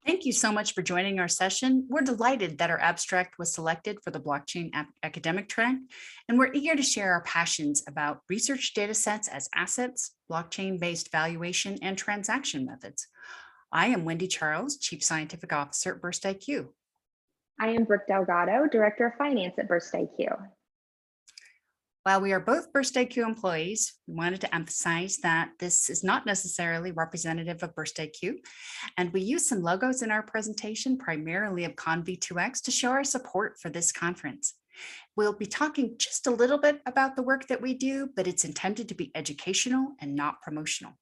Thank you so much for joining our session. We're delighted that our abstract was selected for the blockchain academic track, and we're eager to share our passions about research data sets as assets, blockchain-based valuation, and transaction methods. I am Wendy Charles, Chief Scientific Officer at Burst IQ. I am Brooke Delgado, Director of Finance at Burst IQ. While we are both Burst IQ employees, we wanted to emphasize that this is not necessarily representative of Burst IQ, and we use some logos in our presentation, primarily of ConV2X, to show our support for this conference. We'll be talking just a little bit about the work that we do, but it's intended to be educational and not promotional.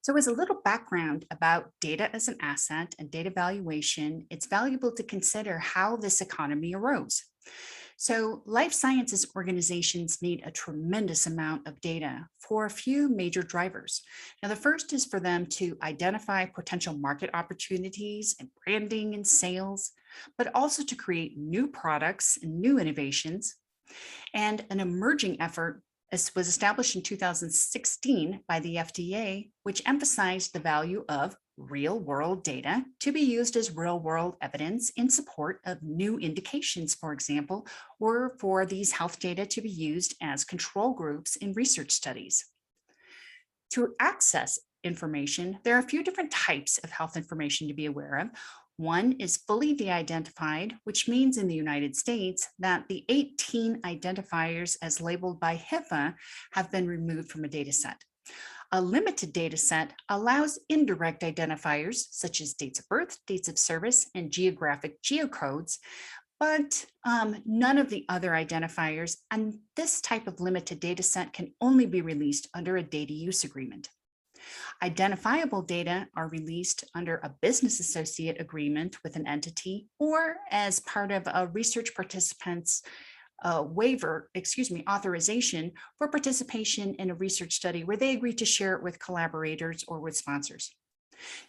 So as a little background about data as an asset and data valuation, it's valuable to consider how this economy arose. So life sciences organizations need a tremendous amount of data for a few major drivers. Now, the first is for them to identify potential market opportunities and branding and sales, but also to create new products and new innovations. And an emerging effort was established in 2016 by the FDA, which emphasized the value of real-world data to be used as real-world evidence in support of new indications, for example, or for these health data to be used as control groups in research studies. To access information, there are a few different types of health information to be aware of. One is fully de-identified, which means in the United States that the 18 identifiers as labeled by HIPAA have been removed from a data set. A limited data set allows indirect identifiers such as dates of birth, dates of service, and geographic geocodes, but none of the other identifiers, and this type of limited data set can only be released under a data use agreement. Identifiable data are released under a business associate agreement with an entity or as part of a research participant's authorization for participation in a research study where they agree to share it with collaborators or with sponsors.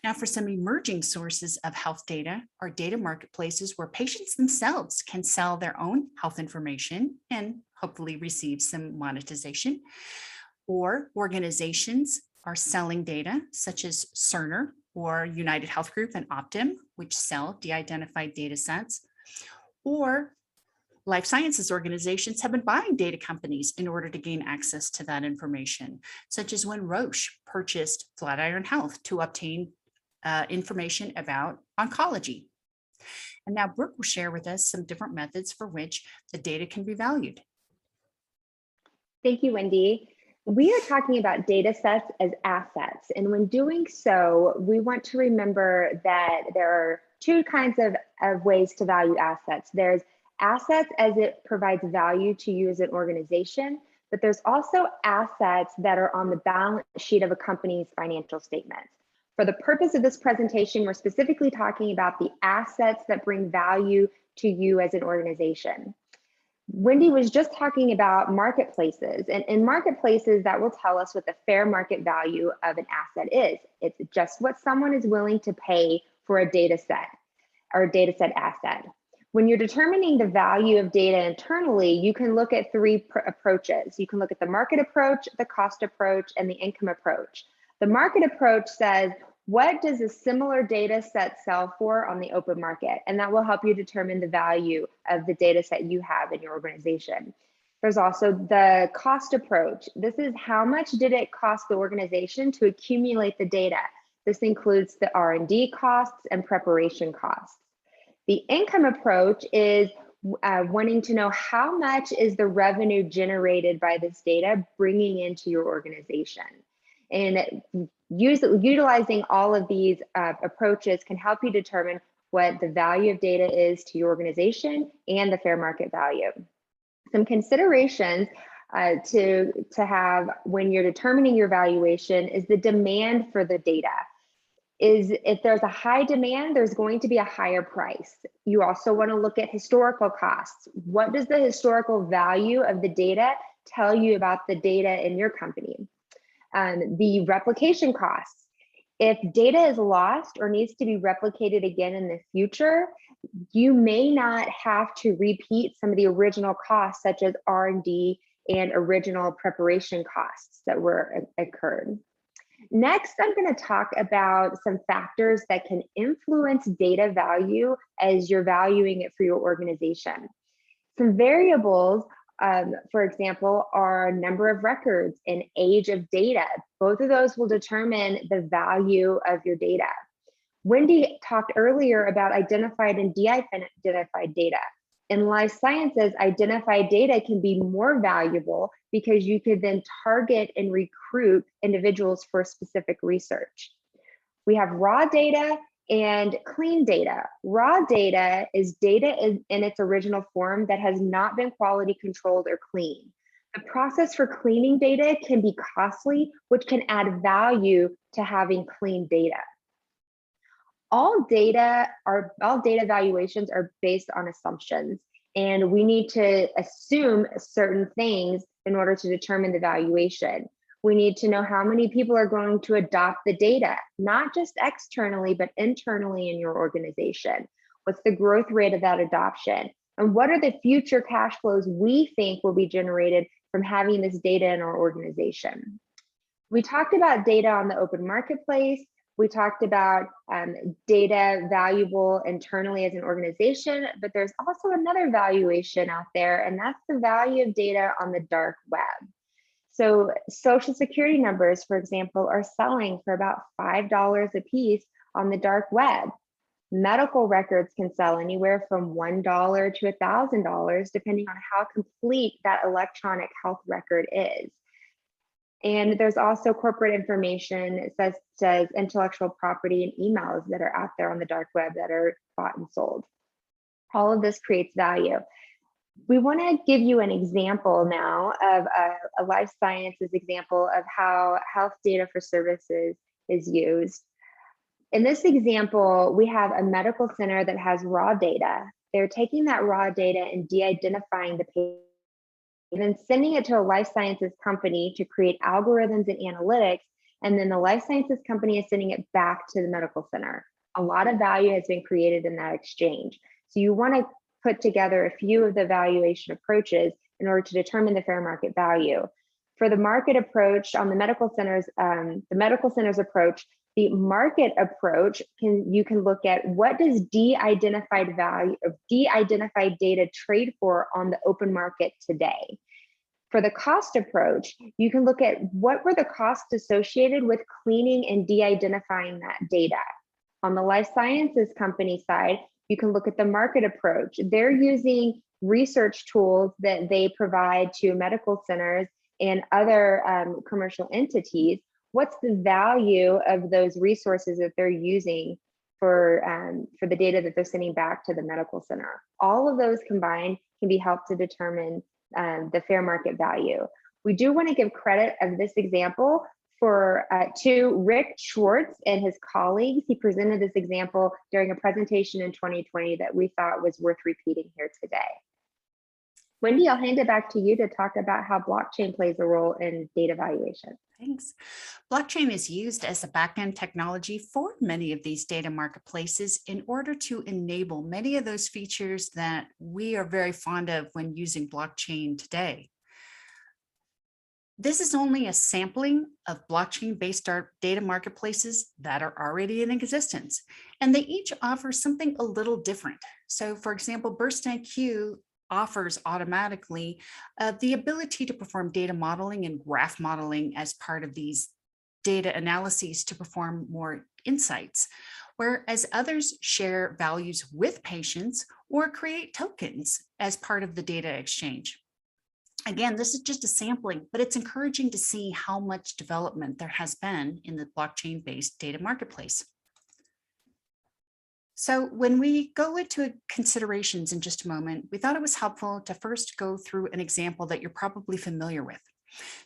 Now, for some emerging sources of health data are data marketplaces where patients themselves can sell their own health information and hopefully receive some monetization, or organizations are selling data such as Cerner or United Health Group and Optum, which sell de-identified data sets, or life sciences organizations have been buying data companies in order to gain access to that information, such as when Roche purchased Flatiron Health to obtain information about oncology. And now Brooke will share with us some different methods for which the data can be valued. Thank you, Wendy. We are talking about data sets as assets. And when doing so, we want to remember that there are two kinds of ways to value assets. There's assets as it provides value to you as an organization, but there's also assets that are on the balance sheet of a company's financial statements. For the purpose of this presentation, we're specifically talking about the assets that bring value to you as an organization. Wendy was just talking about marketplaces, and in marketplaces that will tell us what the fair market value of an asset is. It's just what someone is willing to pay for a data set or a data set asset. When you're determining the value of data internally, you can look at three approaches. You can look at the market approach, the cost approach, and the income approach. The market approach says, what does a similar data set sell for on the open market? And that will help you determine the value of the data set you have in your organization. There's also the cost approach. This is how much did it cost the organization to accumulate the data? This includes the R&D costs and preparation costs. The income approach is wanting to know how much is the revenue generated by this data bringing into your organization. And utilizing all of these approaches can help you determine what the value of data is to your organization and the fair market value. Some considerations to have when you're determining your valuation is the demand for the data. If there's a high demand, there's going to be a higher price. You also want to look at historical costs. What does the historical value of the data tell you about the data in your company? The replication costs. If data is lost or needs to be replicated again in the future, you may not have to repeat some of the original costs, such as R&D and original preparation costs that were occurred. Next, I'm going to talk about some factors that can influence data value as you're valuing it for your organization. Some variables, for example, are number of records and age of data. Both of those will determine the value of your data. Wendy talked earlier about identified and de-identified data. In life sciences, identified data can be more valuable because you could then target and recruit individuals for specific research. We have raw data and clean data. Raw data is data in its original form that has not been quality controlled or cleaned. The process for cleaning data can be costly, which can add value to having clean data. All data valuations are based on assumptions, and we need to assume certain things in order to determine the valuation. We need to know how many people are going to adopt the data, not just externally, but internally in your organization. What's the growth rate of that adoption? And what are the future cash flows we think will be generated from having this data in our organization? We talked about data on the open marketplace. We talked about data valuable internally as an organization, but there's also another valuation out there, and that's the value of data on the dark web. So social security numbers, for example, are selling for about $5 a piece on the dark web. Medical records can sell anywhere from $1 to $1,000, depending on how complete that electronic health record is. And there's also corporate information such as intellectual property and emails that are out there on the dark web that are bought and sold. All of this creates value. We want to give you an example now of a life sciences example of how health data for services is used. In this example, we have a medical center that has raw data. They're taking that raw data and de-identifying the patient, and then sending it to a life sciences company to create algorithms and analytics, and then the life sciences company is sending it back to the medical center. A lot of value has been created in that exchange. So you want to put together a few of the valuation approaches in order to determine the fair market value. For the market approach on the medical centers approach, the market approach you can look at what does de-identified value of de-identified data trade for on the open market today. For the cost approach, you can look at what were the costs associated with cleaning and de-identifying that data. On the life sciences company side, you can look at the market approach. They're using research tools that they provide to medical centers and other commercial entities. What's the value of those resources that they're using for the data that they're sending back to the medical center? All of those combined can be helped to determine the fair market value. We do want to give credit of this example to Rick Schwartz and his colleagues. He presented this example during a presentation in 2020 that we thought was worth repeating here today. Wendy, I'll hand it back to you to talk about how blockchain plays a role in data valuation. Thanks. Blockchain is used as a backend technology for many of these data marketplaces in order to enable many of those features that we are very fond of when using blockchain today. This is only a sampling of blockchain-based data marketplaces that are already in existence, and they each offer something a little different. So for example, BurstIQ offers automatically the ability to perform data modeling and graph modeling as part of these data analyses to perform more insights, whereas others share values with patients or create tokens as part of the data exchange. Again, this is just a sampling, but it's encouraging to see how much development there has been in the blockchain-based data marketplace. So when we go into considerations in just a moment, we thought it was helpful to first go through an example that you're probably familiar with.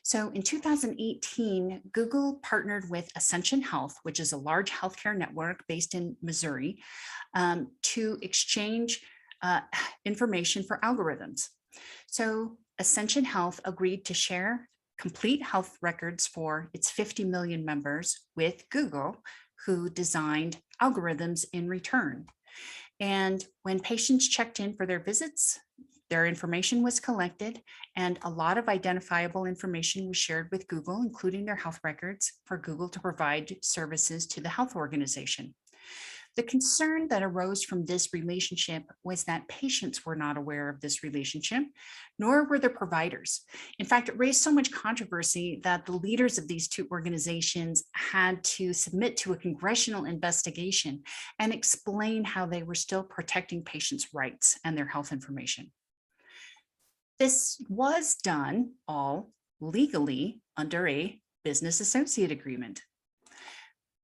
So in 2018, Google partnered with Ascension Health, which is a large healthcare network based in Missouri, to exchange information for algorithms. So Ascension Health agreed to share complete health records for its 50 million members with Google, who designed algorithms in return. And when patients checked in for their visits, their information was collected, and a lot of identifiable information was shared with Google, including their health records, for Google to provide services to the health organization. The concern that arose from this relationship was that patients were not aware of this relationship, nor were the providers. In fact, it raised so much controversy that the leaders of these two organizations had to submit to a congressional investigation and explain how they were still protecting patients' rights and their health information. This was done all legally under a business associate agreement,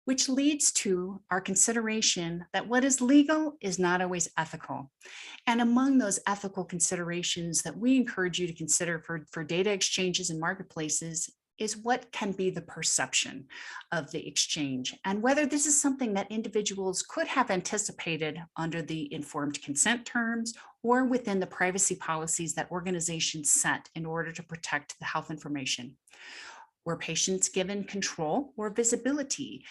which leads to our consideration that what is legal is not always ethical. And among those ethical considerations that we encourage you to consider for data exchanges and marketplaces is what can be the perception of the exchange and whether this is something that individuals could have anticipated under the informed consent terms or within the privacy policies that organizations set in order to protect the health information. Were patients given control or visibility?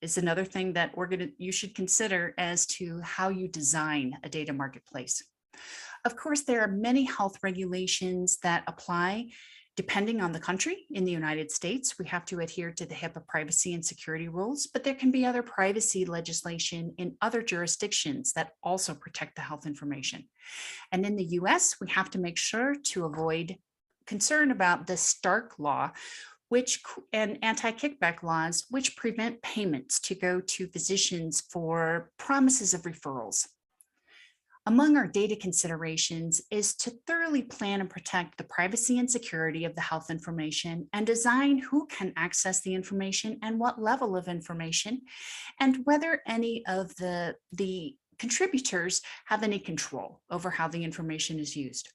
Is another thing that you should consider as to how you design a data marketplace. Of course, there are many health regulations that apply depending on the country. In the United States, we have to adhere to the HIPAA privacy and security rules, but there can be other privacy legislation in other jurisdictions that also protect the health information. And in the US, we have to make sure to avoid concern about the Stark law, and anti-kickback laws, which prevent payments to go to physicians for promises of referrals. Among our data considerations is to thoroughly plan and protect the privacy and security of the health information and design who can access the information and what level of information, and whether any of the contributors have any control over how the information is used.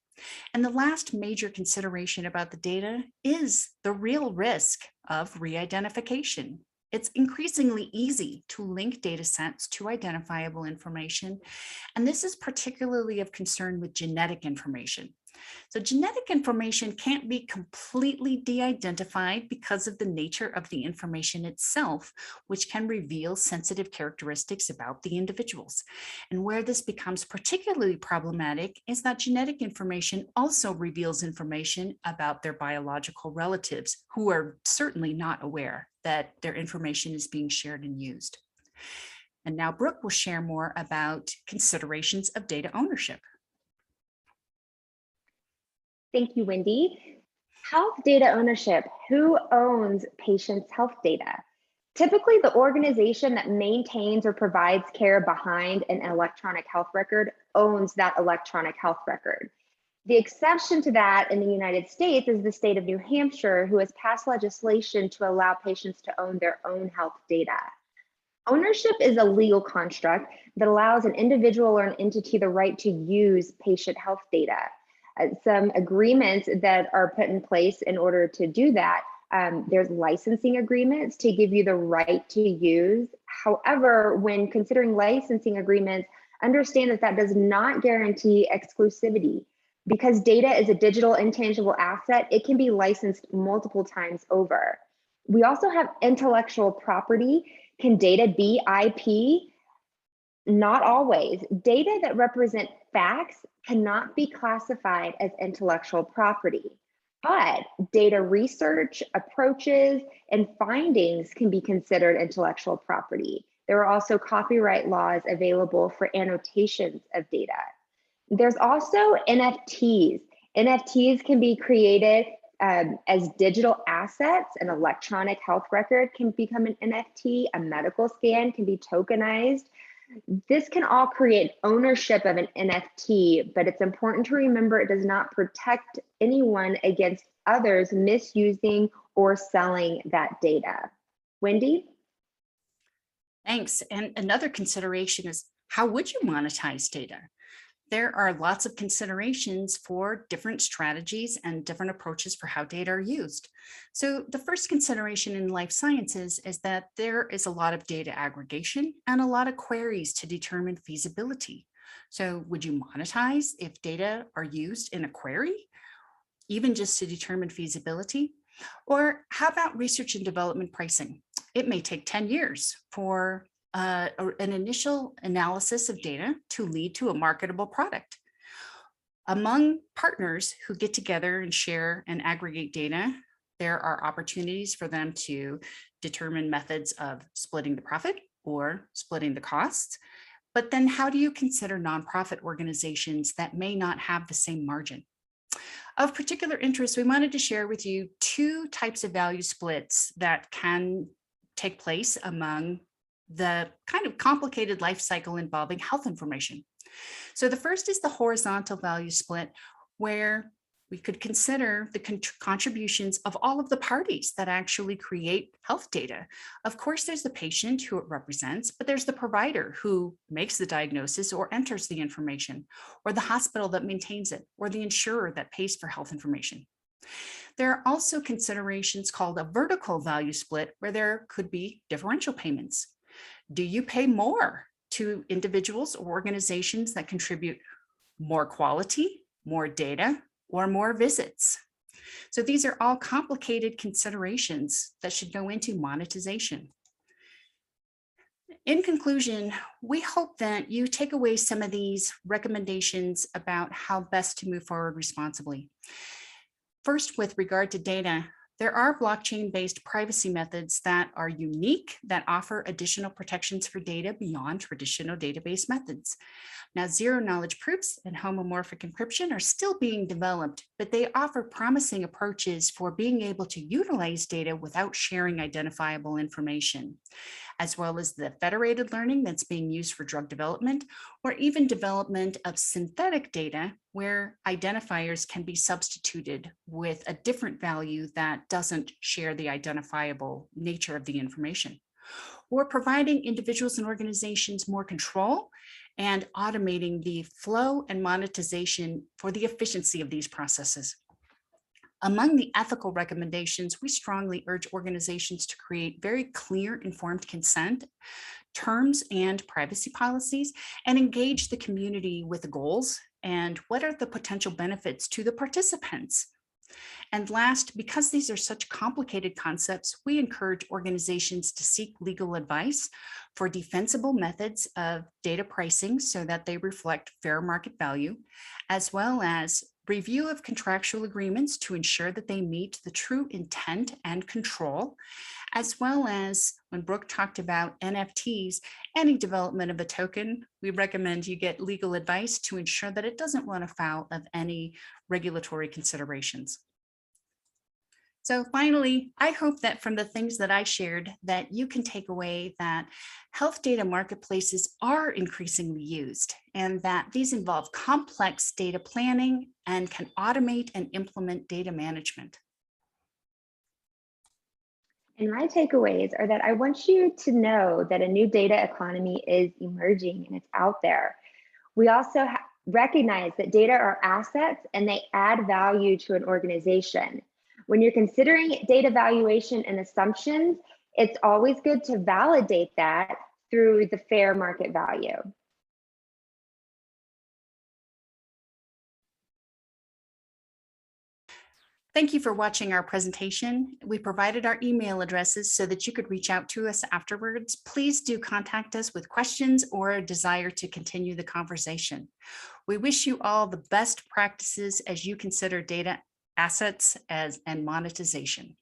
And the last major consideration about the data is the real risk of re-identification. It's increasingly easy to link data sets to identifiable information, and this is particularly of concern with genetic information. So genetic information can't be completely de-identified because of the nature of the information itself, which can reveal sensitive characteristics about the individuals. And where this becomes particularly problematic is that genetic information also reveals information about their biological relatives who are certainly not aware that their information is being shared and used. And now Brooke will share more about considerations of data ownership. Thank you, Wendy. Health data ownership. Who owns patients' health data? Typically, the organization that maintains or provides care behind an electronic health record owns that electronic health record. The exception to that in the United States is the state of New Hampshire, who has passed legislation to allow patients to own their own health data. Ownership is a legal construct that allows an individual or an entity the right to use patient health data. Some agreements that are put in place in order to do that. There's licensing agreements to give you the right to use. However, when considering licensing agreements, understand that that does not guarantee exclusivity. Because data is a digital intangible asset, it can be licensed multiple times over. We also have intellectual property. Can data be IP? Not always. Data that represent facts cannot be classified as intellectual property, but data research, approaches, and findings can be considered intellectual property. There are also copyright laws available for annotations of data. There's also NFTs. NFTs can be created as digital assets. An electronic health record can become an NFT. A medical scan can be tokenized. This can all create ownership of an NFT, but it's important to remember it does not protect anyone against others misusing or selling that data. Wendy? Thanks. And another consideration is, how would you monetize data? There are lots of considerations for different strategies and different approaches for how data are used. So the first consideration in life sciences is that there is a lot of data aggregation and a lot of queries to determine feasibility. So would you monetize if data are used in a query, even just to determine feasibility? Or how about research and development pricing? It may take 10 years for an initial analysis of data to lead to a marketable product. Among partners who get together and share and aggregate data, there are opportunities for them to determine methods of splitting the profit or splitting the costs. But then how do you consider nonprofit organizations that may not have the same margin? Of particular interest, we wanted to share with you two types of value splits that can take place among the kind of complicated life cycle involving health information. So the first is the horizontal value split, where we could consider the contributions of all of the parties that actually create health data. Of course, there's the patient who it represents, but there's the provider who makes the diagnosis or enters the information, or the hospital that maintains it, or the insurer that pays for health information. There are also considerations called a vertical value split, where there could be differential payments. Do you pay more to individuals or organizations that contribute more quality, more data, or more visits? So these are all complicated considerations that should go into monetization. In conclusion, we hope that you take away some of these recommendations about how best to move forward responsibly. First, with regard to data, there are blockchain-based privacy methods that are unique, that offer additional protections for data beyond traditional database methods. Now, zero-knowledge proofs and homomorphic encryption are still being developed, but they offer promising approaches for being able to utilize data without sharing identifiable information, as well as the federated learning that's being used for drug development, or even development of synthetic data where identifiers can be substituted with a different value that doesn't share the identifiable nature of the information, or providing individuals and organizations more control and automating the flow and monetization for the efficiency of these processes. Among the ethical recommendations, we strongly urge organizations to create very clear, informed consent, terms and privacy policies, and engage the community with the goals and what are the potential benefits to the participants. And last, because these are such complicated concepts, we encourage organizations to seek legal advice for defensible methods of data pricing so that they reflect fair market value, as well as review of contractual agreements to ensure that they meet the true intent and control, as well as when Brooke talked about NFTs, any development of a token, we recommend you get legal advice to ensure that it doesn't run afoul of any regulatory considerations. So finally, I hope that from the things that I shared that you can take away that health data marketplaces are increasingly used and that these involve complex data planning and can automate and implement data management. And my takeaways are that I want you to know that a new data economy is emerging and it's out there. We also recognize that data are assets and they add value to an organization. When you're considering data valuation and assumptions, it's always good to validate that through the fair market value. Thank you for watching our presentation. We provided our email addresses so that you could reach out to us afterwards. Please do contact us with questions or a desire to continue the conversation. We wish you all the best practices as you consider data assets and monetization.